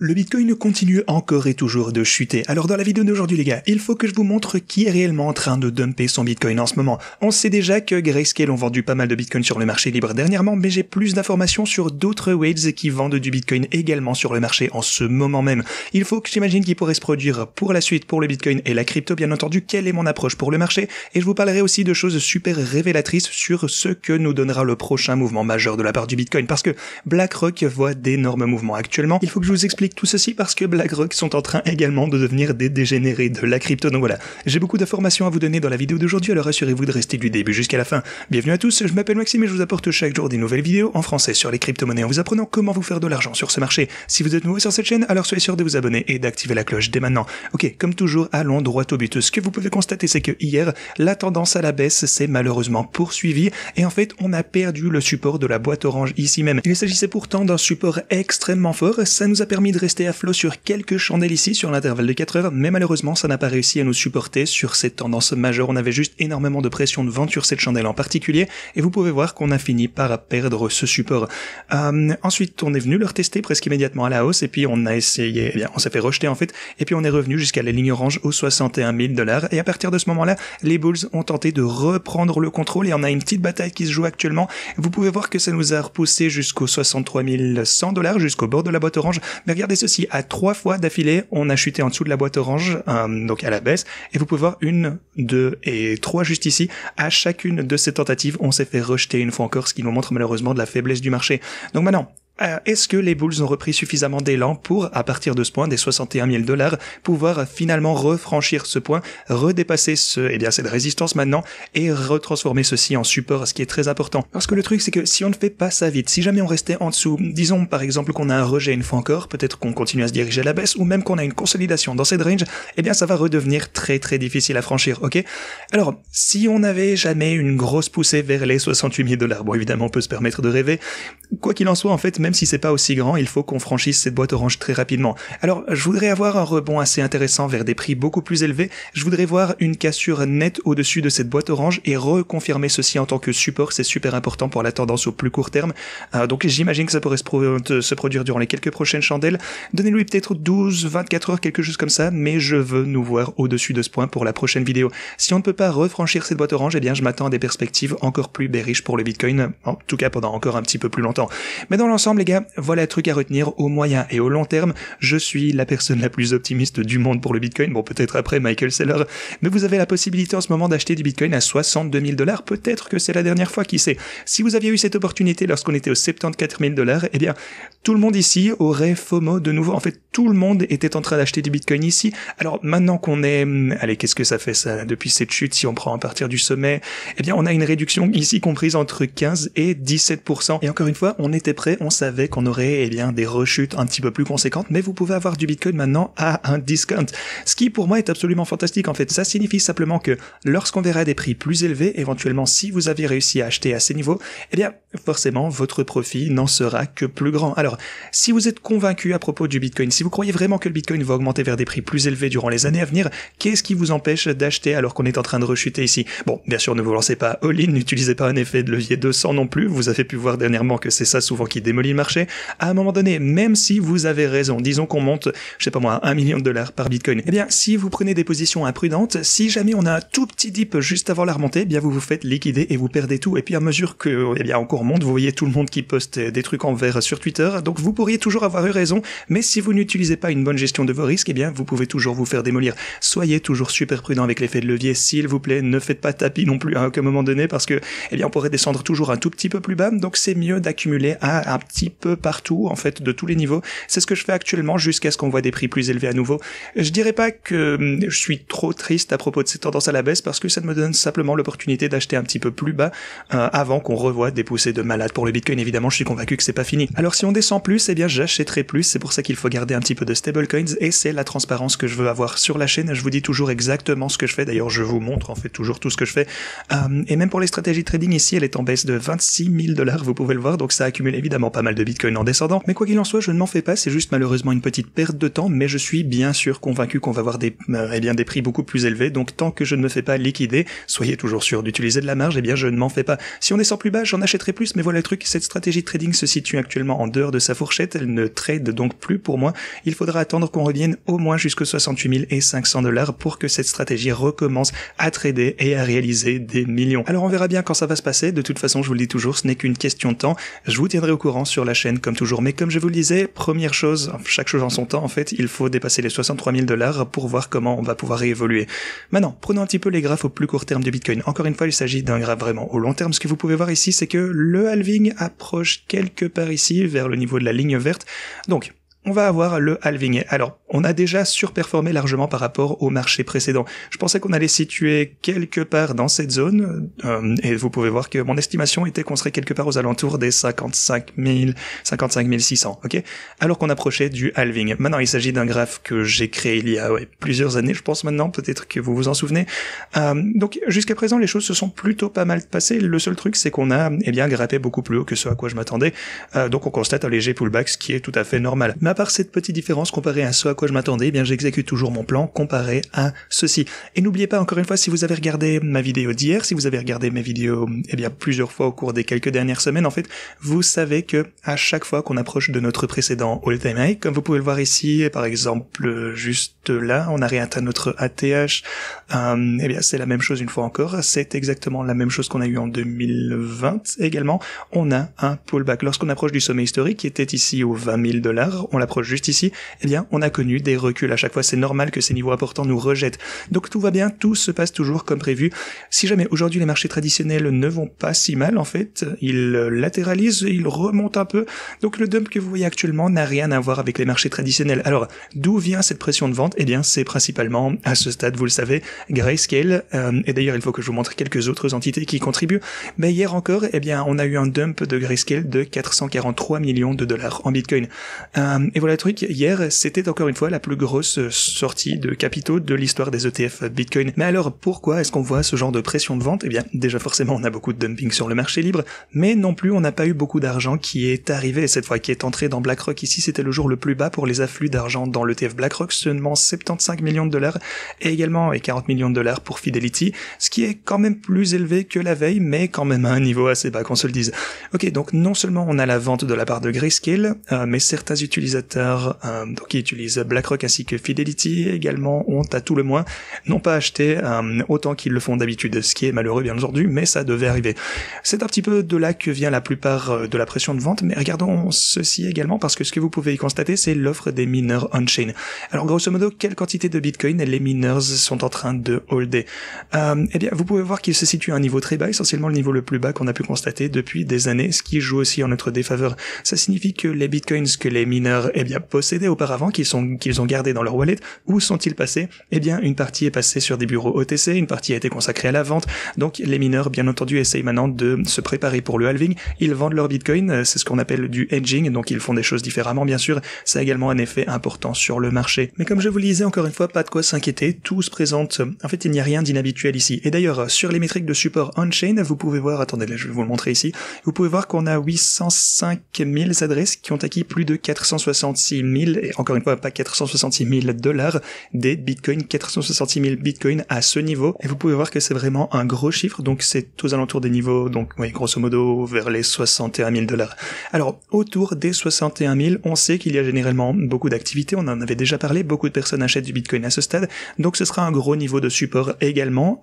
Le Bitcoin continue encore et toujours de chuter. Alors dans la vidéo d'aujourd'hui les gars, il faut que je vous montre qui est réellement en train de dumper son Bitcoin en ce moment. On sait déjà que Grayscale ont vendu pas mal de Bitcoin sur le marché libre dernièrement, mais j'ai plus d'informations sur d'autres whales qui vendent du Bitcoin également sur le marché en ce moment même. Il faut que j'imagine qu'il pourrait se produire pour la suite pour le Bitcoin et la crypto, bien entendu, quelle est mon approche pour le marché, et je vous parlerai aussi de choses super révélatrices sur ce que nous donnera le prochain mouvement majeur de la part du Bitcoin, parce que BlackRock voit d'énormes mouvements actuellement. Il faut que je vous explique tout ceci parce que BlackRock sont en train également de devenir des dégénérés de la crypto. Donc voilà, j'ai beaucoup d'informations à vous donner dans la vidéo d'aujourd'hui, alors assurez-vous de rester du début jusqu'à la fin. Bienvenue à tous, je m'appelle Maxime et je vous apporte chaque jour des nouvelles vidéos en français sur les crypto-monnaies en vous apprenant comment vous faire de l'argent sur ce marché. Si vous êtes nouveau sur cette chaîne, alors soyez sûr de vous abonner et d'activer la cloche dès maintenant. Ok, comme toujours, allons droit au but. Ce que vous pouvez constater, c'est que hier, la tendance à la baisse s'est malheureusement poursuivie et en fait, on a perdu le support de la boîte orange ici même. Il s'agissait pourtant d'un support extrêmement fort, ça nous a permis de rester à flot sur quelques chandelles ici sur l'intervalle de 4 heures, mais malheureusement ça n'a pas réussi à nous supporter sur cette tendance majeure. On avait juste énormément de pression de vente sur cette chandelle en particulier et vous pouvez voir qu'on a fini par perdre ce support. Ensuite on est venu le retester presque immédiatement à la hausse et puis on a essayé, eh bien on s'est fait rejeter en fait et puis on est revenu jusqu'à la ligne orange aux 61 000 $ et à partir de ce moment-là les bulls ont tenté de reprendre le contrôle et on a une petite bataille qui se joue actuellement. Vous pouvez voir que ça nous a repoussé jusqu'aux 63 100 $, jusqu'au bord de la boîte orange, mais regardez ceci, à 3 fois d'affilée, on a chuté en dessous de la boîte orange, donc à la baisse, et vous pouvez voir 1, 2 et 3 juste ici. À chacune de ces tentatives, on s'est fait rejeter une fois encore, ce qui nous montre malheureusement de la faiblesse du marché. Donc maintenant, est-ce que les bulls ont repris suffisamment d'élan pour, à partir de ce point, des 61 000 $, pouvoir finalement refranchir ce point, redépasser cette résistance maintenant, et retransformer ceci en support, ce qui est très important. Parce que le truc, c'est que si on ne fait pas ça vite, si jamais on restait en dessous, disons par exemple qu'on a un rejet une fois encore, peut-être qu'on continue à se diriger à la baisse, ou même qu'on a une consolidation dans cette range, eh bien ça va redevenir très très difficile à franchir, ok? Alors, si on n'avait jamais une grosse poussée vers les 68 000 $, bon évidemment on peut se permettre de rêver, quoi qu'il en soit en fait, même si c'est pas aussi grand, il faut qu'on franchisse cette boîte orange très rapidement. Alors, je voudrais avoir un rebond assez intéressant vers des prix beaucoup plus élevés. Je voudrais voir une cassure nette au-dessus de cette boîte orange et reconfirmer ceci en tant que support. C'est super important pour la tendance au plus court terme. Donc, j'imagine que ça pourrait se produire durant les quelques prochaines chandelles. Donnez-lui peut-être 12, 24 heures, quelque chose comme ça, mais je veux nous voir au-dessus de ce point pour la prochaine vidéo. Si on ne peut pas refranchir cette boîte orange, eh bien, je m'attends à des perspectives encore plus bearish pour le Bitcoin, en tout cas pendant encore un petit peu plus longtemps. Mais dans l'ensemble, les gars, voilà le truc à retenir au moyen et au long terme. Je suis la personne la plus optimiste du monde pour le Bitcoin. Bon, peut-être après Michael Saylor, mais vous avez la possibilité en ce moment d'acheter du Bitcoin à 62 000 $. Peut-être que c'est la dernière fois, qui sait. Si vous aviez eu cette opportunité lorsqu'on était aux 74 000 $, eh bien, tout le monde ici aurait FOMO de nouveau. En fait, tout le monde était en train d'acheter du Bitcoin ici. Alors, maintenant qu'on est, allez, qu'est-ce que ça fait ça depuis cette chute, si on prend à partir du sommet, eh bien, on a une réduction ici comprise entre 15 et 17%. Et encore une fois, on était prêt, on savait qu'on aurait, eh bien, des rechutes un petit peu plus conséquentes, mais vous pouvez avoir du Bitcoin maintenant à un discount. Ce qui, pour moi, est absolument fantastique. En fait, ça signifie simplement que lorsqu'on verra des prix plus élevés, éventuellement, si vous avez réussi à acheter à ces niveaux, eh bien, forcément, votre profit n'en sera que plus grand. Alors, si vous êtes convaincu à propos du Bitcoin, si vous croyez vraiment que le Bitcoin va augmenter vers des prix plus élevés durant les années à venir, qu'est-ce qui vous empêche d'acheter alors qu'on est en train de rechuter ici? Bon, bien sûr, ne vous lancez pas all-in, n'utilisez pas un effet de levier 200 non plus. Vous avez pu voir dernièrement que c'est ça souvent qui démolit le marché. À un moment donné, même si vous avez raison, disons qu'on monte, je sais pas moi, 1 million de $ par Bitcoin, eh bien, si vous prenez des positions imprudentes, si jamais on a un tout petit dip juste avant la remontée, eh bien, vous vous faites liquider et vous perdez tout. Et puis, à mesure que, eh bien, encore monte, vous voyez tout le monde qui poste des trucs en vert sur Twitter, donc vous pourriez toujours avoir eu raison, mais si vous n'utilisez pas une bonne gestion de vos risques, eh bien, vous pouvez toujours vous faire démolir. Soyez toujours super prudent avec l'effet de levier, s'il vous plaît, ne faites pas tapis non plus à un moment donné, parce que, eh bien, on pourrait descendre toujours un tout petit peu plus bas, donc c'est mieux d'accumuler à un petit peu partout, en fait, de tous les niveaux. C'est ce que je fais actuellement jusqu'à ce qu'on voit des prix plus élevés à nouveau. Je dirais pas que je suis trop triste à propos de cette tendance à la baisse parce que ça me donne simplement l'opportunité d'acheter un petit peu plus bas avant qu'on revoie des poussées de malade pour le Bitcoin. Évidemment, je suis convaincu que c'est pas fini. Alors si on descend plus, eh bien j'achèterai plus. C'est pour ça qu'il faut garder un petit peu de stablecoins et c'est la transparence que je veux avoir sur la chaîne. Je vous dis toujours exactement ce que je fais. D'ailleurs, je vous montre en fait toujours tout ce que je fais. Et même pour les stratégies de trading ici, elle est en baisse de 26 000 $. Vous pouvez le voir, donc ça accumule évidemment pas mal. mal de bitcoin en descendant. Mais quoi qu'il en soit, je ne m'en fais pas, c'est juste malheureusement une petite perte de temps, mais je suis bien sûr convaincu qu'on va avoir des prix beaucoup plus élevés, donc tant que je ne me fais pas liquider, soyez toujours sûr d'utiliser de la marge, je ne m'en fais pas. Si on descend plus bas, j'en achèterai plus, mais voilà le truc, cette stratégie de trading se situe actuellement en dehors de sa fourchette, elle ne trade donc plus pour moi. Il faudra attendre qu'on revienne au moins jusqu'aux 68 500 $ pour que cette stratégie recommence à trader et à réaliser des millions. Alors on verra bien quand ça va se passer, de toute façon je vous le dis toujours, ce n'est qu'une question de temps, je vous tiendrai au courant sur la chaîne comme toujours, mais comme je vous le disais, première chose, chaque chose en son temps en fait, il faut dépasser les 63 000 $ pour voir comment on va pouvoir réévoluer. Maintenant, prenons un petit peu les graphes au plus court terme du Bitcoin. Encore une fois, il s'agit d'un graphe vraiment au long terme. Ce que vous pouvez voir ici, c'est que le halving approche quelque part ici, vers le niveau de la ligne verte. Donc, on va avoir le halving. Alors, on a déjà surperformé largement par rapport au marché précédent. Je pensais qu'on allait situer quelque part dans cette zone, et vous pouvez voir que mon estimation était qu'on serait quelque part aux alentours des 55 600, ok? Alors qu'on approchait du halving. Maintenant, il s'agit d'un graphe que j'ai créé il y a plusieurs années, je pense maintenant, peut-être que vous vous en souvenez. Donc, jusqu'à présent, les choses se sont plutôt pas mal passées. Le seul truc, c'est qu'on a, grimpé beaucoup plus haut que ce à quoi je m'attendais. Donc, on constate un léger pullback, ce qui est tout à fait normal. Mais à part cette petite différence comparée à ce à quoi je m'attendais, j'exécute toujours mon plan comparé à ceci. Et n'oubliez pas, encore une fois, si vous avez regardé ma vidéo d'hier, si vous avez regardé mes vidéos, plusieurs fois au cours des quelques dernières semaines, en fait, vous savez que à chaque fois qu'on approche de notre précédent all-time high, comme vous pouvez le voir ici, par exemple, juste là, on a réatteint notre ATH, c'est la même chose une fois encore, c'est exactement la même chose qu'on a eu en 2020 également, on a un pullback. Lorsqu'on approche du sommet historique, qui était ici aux 20 000 $, on l'approche juste ici, on a connu des reculs. À chaque fois, c'est normal que ces niveaux importants nous rejettent. Donc tout va bien, tout se passe toujours comme prévu. Si jamais aujourd'hui les marchés traditionnels ne vont pas si mal, en fait, ils latéralisent, ils remontent un peu. Donc le dump que vous voyez actuellement n'a rien à voir avec les marchés traditionnels. Alors, d'où vient cette pression de vente? C'est principalement, à ce stade, vous le savez, Grayscale, et d'ailleurs, il faut que je vous montre quelques autres entités qui contribuent. Mais hier encore, on a eu un dump de Grayscale de 443 millions de dollars en Bitcoin. Et voilà le truc, hier, c'était encore une fois la plus grosse sortie de capitaux de l'histoire des ETF Bitcoin. Mais alors, pourquoi est-ce qu'on voit ce genre de pression de vente? Déjà forcément, on a beaucoup de dumping sur le marché libre, mais non plus, on n'a pas eu beaucoup d'argent qui est arrivé cette fois, qui est entré dans BlackRock. Ici, c'était le jour le plus bas pour les afflux d'argent dans l'ETF BlackRock, seulement 75 millions de $, et également 40 millions de $ pour Fidelity, ce qui est quand même plus élevé que la veille, mais quand même à un niveau assez bas, qu'on se le dise. Ok, donc non seulement on a la vente de la part de Grayscale, mais certains utilisateurs qui utilisent BlackRock ainsi que Fidelity également ont à tout le moins n'ont pas acheté autant qu'ils le font d'habitude, ce qui est malheureux bien entendu, mais ça devait arriver. C'est un petit peu de là que vient la plupart de la pression de vente, mais regardons ceci également, parce que ce que vous pouvez y constater, c'est l'offre des mineurs on-chain. Alors grosso modo, quelle quantité de Bitcoin les miners sont en train de holder? Vous pouvez voir qu'il se situe à un niveau très bas, essentiellement le niveau le plus bas qu'on a pu constater depuis des années, ce qui joue aussi en notre défaveur. Ça signifie que les Bitcoins que les mineurs possédaient auparavant, qu'ils ont gardés dans leur wallet, où sont-ils passés? Une partie est passée sur des bureaux OTC, une partie a été consacrée à la vente, donc les mineurs bien entendu essayent maintenant de se préparer pour le halving, ils vendent leur Bitcoin, c'est ce qu'on appelle du hedging, donc ils font des choses différemment bien sûr, ça a également un effet important sur le marché. Mais comme je vous le disais encore une fois, pas de quoi s'inquiéter, tout se présente, en fait il n'y a rien d'inhabituel ici, et d'ailleurs sur les métriques de support on-chain, vous pouvez voir, attendez là je vais vous le montrer ici, vous pouvez voir qu'on a 805 000 adresses qui ont acquis plus de 466 000, et encore une fois pas 466 000 $, des bitcoins, 466 000 bitcoins à ce niveau, et vous pouvez voir que c'est vraiment un gros chiffre, donc c'est aux alentours des niveaux, donc oui, grosso modo vers les 61 000 $. Alors autour des 61 000, on sait qu'il y a généralement beaucoup d'activités, on en avait déjà parlé, beaucoup de personnes achètent du bitcoin à ce stade, donc ce sera un gros niveau de support également.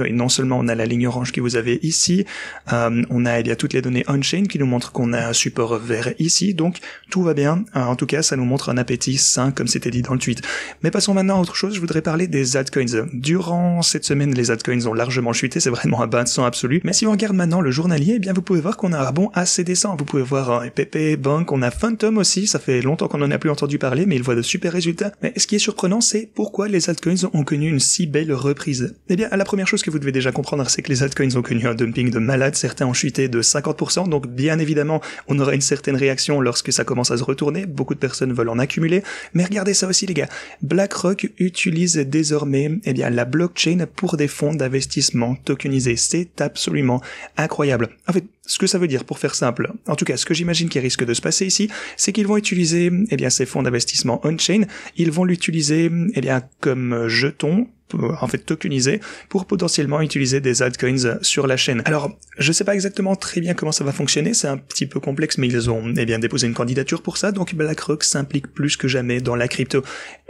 Non seulement on a la ligne orange que vous avez ici, on a toutes les données on-chain qui nous montrent qu'on a un support vert ici, donc tout va bien, en tout cas ça nous montre un appétit sain comme c'était dit dans le tweet. Mais passons maintenant à autre chose, je voudrais parler des altcoins. Durant cette semaine, les altcoins ont largement chuté, c'est vraiment un bain de sang absolu, mais si on regarde maintenant le journalier, vous pouvez voir qu'on a un rebond assez décent, vous pouvez voir EPP, Bank, on a Phantom aussi, ça fait longtemps qu'on en a plus entendu parler, mais il voit de super résultats. Mais ce qui est surprenant, c'est pourquoi les altcoins ont connu une si belle reprise. La première chose que vous devez déjà comprendre, c'est que les altcoins ont connu un dumping de malade, certains ont chuté de 50%, donc bien évidemment, on aura une certaine réaction lorsque ça commence à se retourner, consommer, beaucoup de personnes veulent en accumuler, mais regardez ça aussi les gars, BlackRock utilise désormais la blockchain pour des fonds d'investissement tokenisés, c'est absolument incroyable. En fait, ce que ça veut dire, pour faire simple, en tout cas, ce que j'imagine qui risque de se passer ici, c'est qu'ils vont utiliser, ces fonds d'investissement on-chain, ils vont l'utiliser, comme jeton, en fait tokenisé, pour potentiellement utiliser des altcoins sur la chaîne. Alors, je sais pas exactement très bien comment ça va fonctionner, c'est un petit peu complexe, mais ils ont, déposé une candidature pour ça, donc BlackRock s'implique plus que jamais dans la crypto.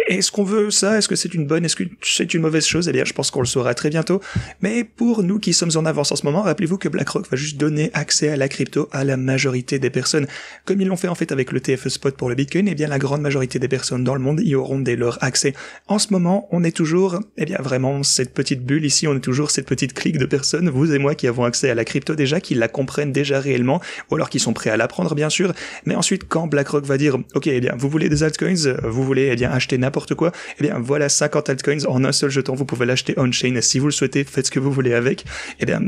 Est-ce qu'on veut ça? Est-ce que c'est une bonne? Est-ce que c'est une mauvaise chose? Je pense qu'on le saura très bientôt. Mais pour nous qui sommes en avance en ce moment, rappelez-vous que BlackRock va juste donner accès à la crypto à la majorité des personnes. Comme ils l'ont fait en fait avec le TFE Spot pour le Bitcoin, la grande majorité des personnes dans le monde y auront dès leur accès. En ce moment, on est toujours, vraiment cette petite bulle ici, on est toujours cette petite clique de personnes, vous et moi, qui avons accès à la crypto déjà, qui la comprennent déjà réellement, ou alors qui sont prêts à l'apprendre bien sûr. Mais ensuite, quand BlackRock va dire, ok, vous voulez des altcoins, vous voulez acheter n'importe quoi, voilà 50 altcoins en un seul jeton, vous pouvez l'acheter on-chain, si vous le souhaitez, faites ce que vous voulez avec.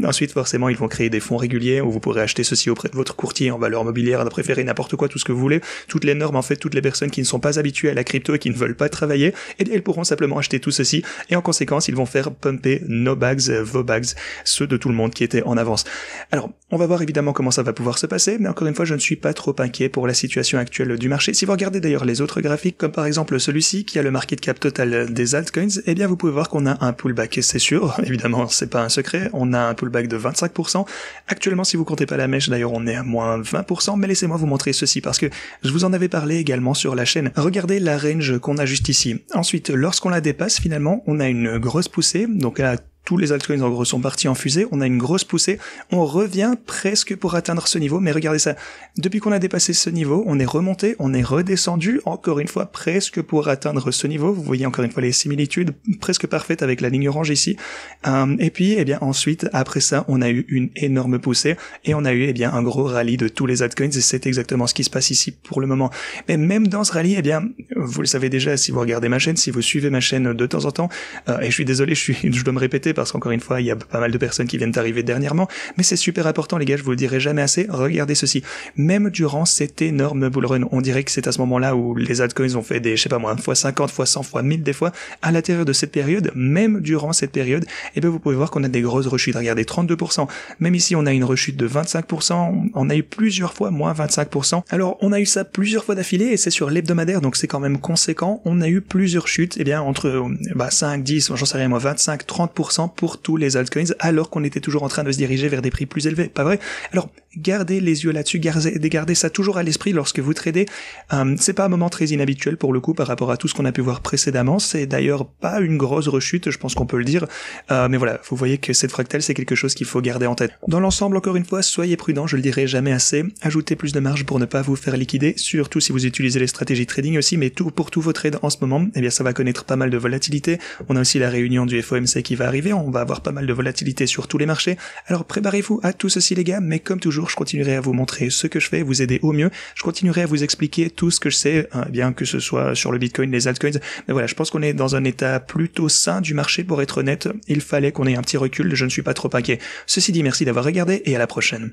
Ensuite forcément ils vont créer des fonds réguliers où vous pourrez acheter ceci auprès de votre courtier en valeur mobilière, préféré n'importe quoi, tout ce que vous voulez, toutes les normes en fait, toutes les personnes qui ne sont pas habituées à la crypto et qui ne veulent pas travailler, elles pourront simplement acheter tout ceci, et en conséquence ils vont faire pumper nos bags, vos bags, ceux de tout le monde qui étaient en avance. Alors on va voir évidemment comment ça va pouvoir se passer, mais encore une fois je ne suis pas trop inquiet pour la situation actuelle du marché. Si vous regardez d'ailleurs les autres graphiques, comme par exemple celui-ci qui a le market cap total des altcoins, vous pouvez voir qu'on a un pullback, c'est sûr, évidemment c'est pas un secret, on a un pullback de 25%. Actuellement si vous comptez pas la mèche d'ailleurs on est à moins 20%, mais laissez-moi vous montrer ceci parce que je vous en avais parlé également sur la chaîne. Regardez la range qu'on a juste ici. Ensuite, lorsqu'on la dépasse finalement, on a une grosse poussée, donc là tous les altcoins en gros sont partis en fusée, on a une grosse poussée, on revient presque pour atteindre ce niveau, mais regardez ça, depuis qu'on a dépassé ce niveau, on est remonté, on est redescendu, encore une fois presque pour atteindre ce niveau, vous voyez encore une fois les similitudes presque parfaites avec la ligne orange ici, et puis ensuite, après ça, on a eu une énorme poussée, et on a eu un gros rallye de tous les altcoins, et c'est exactement ce qui se passe ici pour le moment. Mais même dans ce rallye, vous le savez déjà si vous regardez ma chaîne, si vous suivez ma chaîne de temps en temps, et je suis désolé, je dois me répéter, parce qu'encore une fois, il y a pas mal de personnes qui viennent d'arriver dernièrement, mais c'est super important les gars, je vous le dirai jamais assez, regardez ceci. Même durant cet énorme bull run, on dirait que c'est à ce moment-là où les altcoins ont fait des, je sais pas moi, fois 50, fois 100, fois 1000 des fois, à l'intérieur de cette période, même durant cette période, vous pouvez voir qu'on a des grosses rechutes, regardez, 32%, même ici on a une rechute de 25%, on a eu plusieurs fois moins 25%, alors on a eu ça plusieurs fois d'affilée, et c'est sur l'hebdomadaire, donc c'est quand même conséquent, on a eu plusieurs chutes, entre 5, 10, j'en sais rien moi, 25, 30%, pour tous les altcoins, alors qu'on était toujours en train de se diriger vers des prix plus élevés, pas vrai? Alors, gardez les yeux là-dessus, gardez ça toujours à l'esprit lorsque vous tradez. C'est pas un moment très inhabituel pour le coup par rapport à tout ce qu'on a pu voir précédemment, c'est d'ailleurs pas une grosse rechute, je pense qu'on peut le dire, mais voilà, vous voyez que cette fractale c'est quelque chose qu'il faut garder en tête. Dans l'ensemble, encore une fois, soyez prudents, je le dirai jamais assez, ajoutez plus de marge pour ne pas vous faire liquider, surtout si vous utilisez les stratégies trading aussi, mais pour tous vos trades en ce moment, ça va connaître pas mal de volatilité. On a aussi la réunion du FOMC qui va arriver, on va avoir pas mal de volatilité sur tous les marchés, alors préparez-vous à tout ceci les gars, mais comme toujours je continuerai à vous montrer ce que je fais, vous aider au mieux, je continuerai à vous expliquer tout ce que je sais, que ce soit sur le Bitcoin, les altcoins, mais voilà, je pense qu'on est dans un état plutôt sain du marché pour être honnête, il fallait qu'on ait un petit recul, je ne suis pas trop inquiet. Ceci dit, merci d'avoir regardé et à la prochaine.